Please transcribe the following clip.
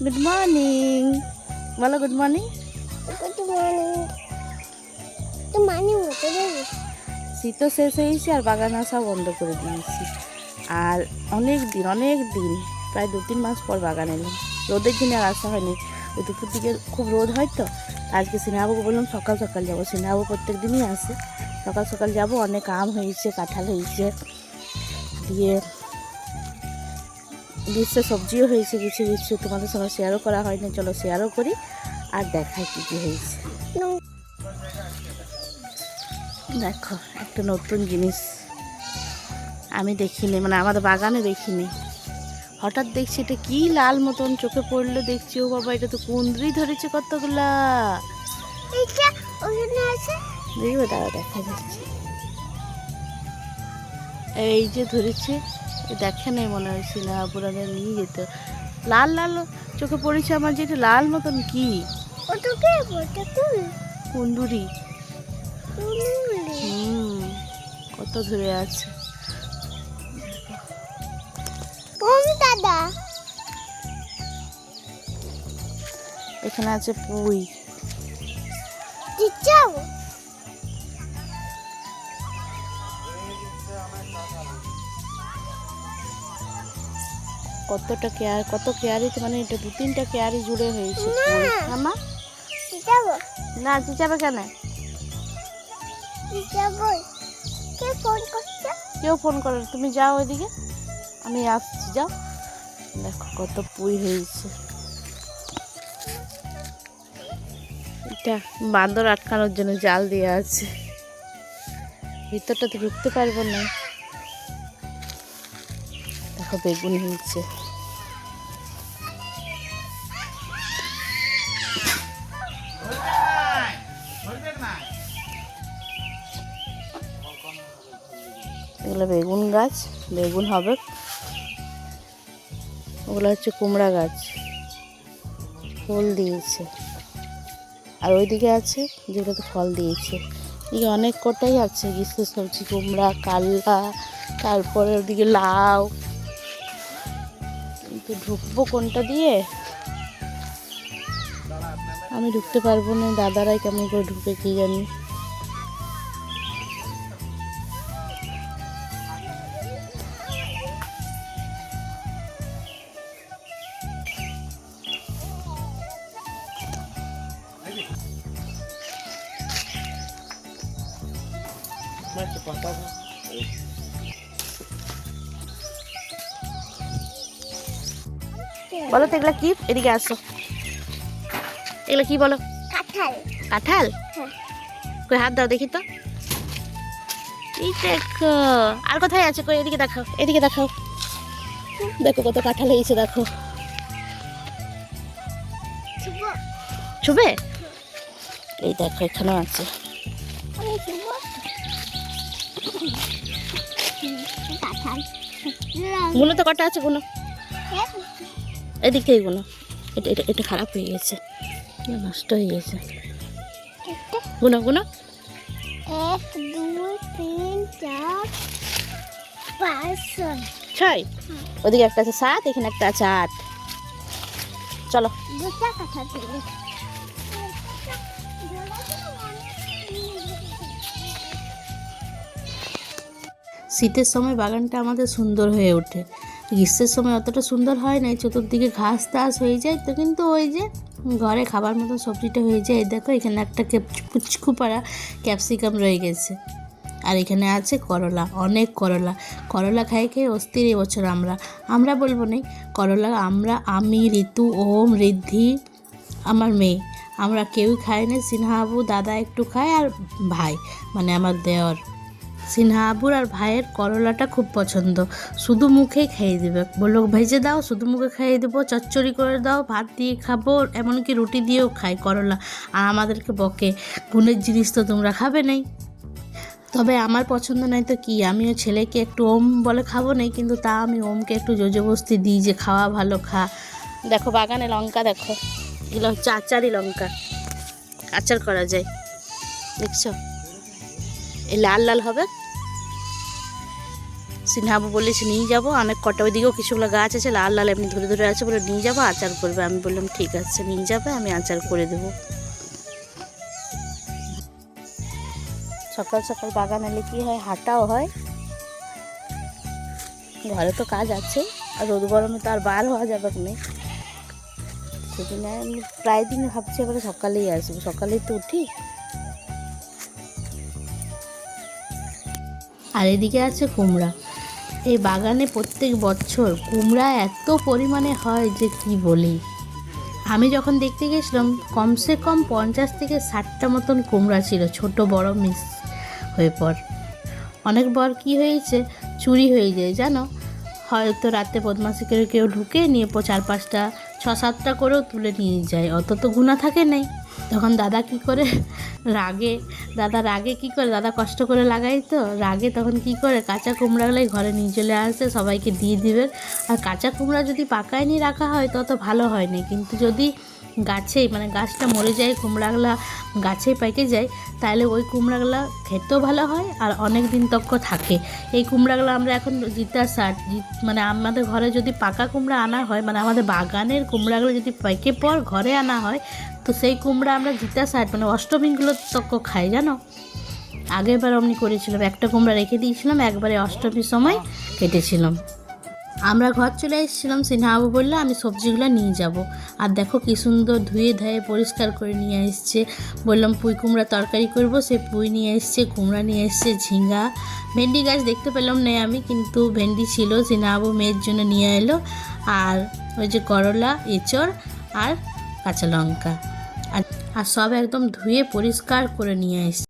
Good morning বলো, good morning. শীত শেষ হয়েছে আর বাগান আসা বন্ধ করে দিয়েছি। আর অনেক দিন প্রায় 2-3 মাস পর বাগান এলাম। রোদের দিনে আর আসা হয়নি, ওই দুপুর দিকে খুব রোদ হয় তো। আজকে সিনহাবাবুকে বললাম সকাল সকাল যাবো। সিনহাবাবু প্রত্যেক দিনই আসে, সকাল সকাল যাবো। অনেক আম হয়েছে, কাঁঠাল হয়েছে, দিয়ে গ্রীষ্মের সবজিও হয়েছে কিছু কিছু। তোমাদের সঙ্গে শেয়ারও করা হয়নি, চলো শেয়ারও করি আর দেখাই কী কী হয়েছে। দেখো একটা নতুন জিনিস আমি দেখিনি, মানে আমাদের বাগানে দেখিনি। হঠাৎ দেখছি এটা কি লাল মতন চোখে পড়লো, দেখছি ও বাবা এটা তো কুঁদরি ধরেছে কতগুলা। দেখবে দাঁড়া, দেখা যাচ্ছে এই যে ধরেছে। দেখে নাই মনে হয়েছে না, পুরানো নিয়ে যেত। লাল লাল চোখে পড়েছে আমার, যেটা লাল মতন কি কুন্দুরি। কত ধরে আছে দাদা। এখানে আছে পুঁই। কতটা কেয়ার, কত কেয়ারিতে, মানে এটা 2-3টা কেয়ারি জুড়ে হয়েছে। মামা না চিচাবে কেন? কেউ ফোন করে, তুমি যাও ওইদিকে, আমি আসছি, যাও। দেখো কত পুঁই হয়েছে। এটা বান্দর আটকানোর জন্য জাল দেওয়া আছে, ভিতরটা তো ঢুকতে পারবো না। দেখো বেগুন হয়েছে। এগুলো বেগুন গাছ, বেগুন হবে। ওগুলো হচ্ছে কুমড়া গাছ, ফুল দিয়েছে। আর ওইদিকে আছে যেগুলোতে ফল দিয়েছে। এদিকে অনেক কটাই আছে গ্রীষ্মের সবজি, কুমড়া, কাল্লা, তারপরে ওদিকে লাউ। কিন্তু ঢুকবো কোনটা দিয়ে আমি ঢুকতে পারবো না, দাদারাই কেমন করে ঢুকে কি জানি। বলো তো এগুলা কি? এদিকে আসো, এগুলো কি বলো? কাঁঠাল। কাঁঠাল? কই হাত দাও দেখি তো। এই দেখো, আর কোথায় আছে? কই এদিকে দেখাও, এদিকে দেখাও। দেখো কত কাঁঠাল হয়েছে, দেখো। ছুবে? এই দেখো এখানেও আছে। গুনো তো কটা আছে, গুনো। এদিক থেকে গুনো। এটা এটা এটা খারাপ হয়ে গেছে, নষ্ট হয়ে গেছে। গুনো গুনো। 1 2 3 4 5 6। ওদিকে একটা আছে 7, এখানে একটা আছে 8। চলো। দুটা কাঁঠাল ছিল। শীতের সময় বাগানটা আমাদের সুন্দর হয়ে ওঠে, গ্রীষ্মের সময় অতটা সুন্দর হয় না। চতুর্দিকে ঘাস টাস হয়ে যায় তো, কিন্তু ওই যে ঘরে খাবার মতো সবজিটা হয়ে যায়। এই দেখো এখানে একটা পুচকু পাড়া ক্যাপসিকাম রয়ে গেছে। আর এখানে আছে করলা, অনেক করলা। করলা খাই খেয়ে অস্থির এবছর আমরা বলবো না করলা। আমি, ঋতু, ওম, ঋদ্ধি, আমার মেয়ে, আমরা কেউই খাই না। সিনহাবু দাদা একটু খায়, আর ভাই মানে আমার দেওর। সিনহাবুর আর ভাইয়ের করলাটা খুব পছন্দ, শুধু মুখেই খাইয়ে দেবে। বললো ভেজে দাও, শুধু মুখে খাইয়ে দেবো, চচ্চড়ি করে দাও, ভাত দিয়ে খাবো, এমনকি রুটি দিয়েও খাই করলা। আর আমাদেরকে বকে, গুণের জিনিস তো তোমরা খাবে নাই। তবে আমার পছন্দ নাই তো কি, আমিও ছেলেকে একটু ওম বলে খাবো নাই, কিন্তু তা আমি ওমকে একটু জোজবস্তি দিই যে খাওয়া ভালো, খা। দেখো বাগানে লঙ্কা, দেখো এগুলো হচ্ছে আচারি লঙ্কা, আচার করা যায়। দেখছো এই লাল লাল হবে, সিনহাবু বলেছে নিয়ে যাবো, অনেক কটা ওইদিকেও কিছুগুলো গাছ আছে লাল লাল এমনি ধরে ধরে আছে, বলে নিয়ে যাবো আচার করবে। আমি বললাম ঠিক আছে নিয়ে যাবে, আমি আচার করে দেবো। সকাল সকাল বাগান এলে কি হয়, হাঁটাও হয়, ঘরে তো কাজ আছে, আর রোদ গরমে তো আর বার হওয়া যাবে না, সেদিন আমি প্রায় দিন ভাবছি এবারে সকালেই আসবো, সকালেই তো উঠি। আর এদিকে আছে কুমড়া। এই বাগানে প্রত্যেক বছর কুমড়া এত পরিমাণে হয় যে কি বলি। আমি যখন দেখতে গেছিলাম কমসে কম 50 থেকে 60টা মতন কুমড়া ছিল, ছোট বড় মিক্স হয়ে পর। অনেকবার কি হয়েছে, চুরি হয়ে যায় জানো, হয়তো রাতে বদমাশি করে কেউ ঢুকে নিয়ে 4-5টা 6-7টা করেও তুলে নিয়ে যায়, অত তো গুণা থাকে নাই। তখন দাদা কি করে রাগে কি করে, দাদা কষ্ট করে লাগাই তো রাগে, তখন কি করে কাঁচা কুমড়াগুলোই ঘরে নিয়ে চলে আসে, সবাইকে দিয়ে দিবে। আর কাঁচা কুমড়া যদি পাকায় নিয়ে রাখা হয় তত ভালো হয় না, কিন্তু যদি গাছেই মানে গাছটা মরে যায়, কুমড়াগুলা গাছেই পেকে যায়, তাহলে ওই কুমড়াগুলা খেতেও ভালো হয় আর অনেক দিন তক থাকে। এই কুমড়াগুলো আমরা এখন জিতার শাক, মানে আমাদের ঘরে যদি পাকা কুমড়া আনা হয়, মানে আমাদের বাগানের কুমড়াগুলো যদি পেকে পর ঘরে আনা হয়, তো সেই কুমড়া আমরা জিতা শাক মানে অষ্টমীগুলো তক খাই জানো। আগেরবার অমনি করেছিলাম, একটা কুমড়া রেখে দিয়েছিলাম, একবারে অষ্টমীর সময় কেটেছিলাম। আমরা ঘর চলে এসেছিলাম, সিনহাবু বললো আমি সবজিগুলো নিয়ে যাব। আর দেখো কি সুন্দর ধুয়ে ধুয়ে পরিষ্কার করে নিয়ে এসছে। বললাম পুঁই কুমড়া তরকারি করব, সে পুঁই নিয়ে এসছে, কুমড়া নিয়ে এসছে, ঝিঙ্গা, ভেন্ডি গাছ দেখতে পেলাম না আমি, কিন্তু ভেন্ডি ছিল, সিনহাবু মেয়ের জন্য নিয়ে এলো। আর ওই যে করলা, এঁচড় আর কাঁচা লঙ্কা, আর সব একদম ধুয়ে পরিষ্কার করে নিয়ে এসছে।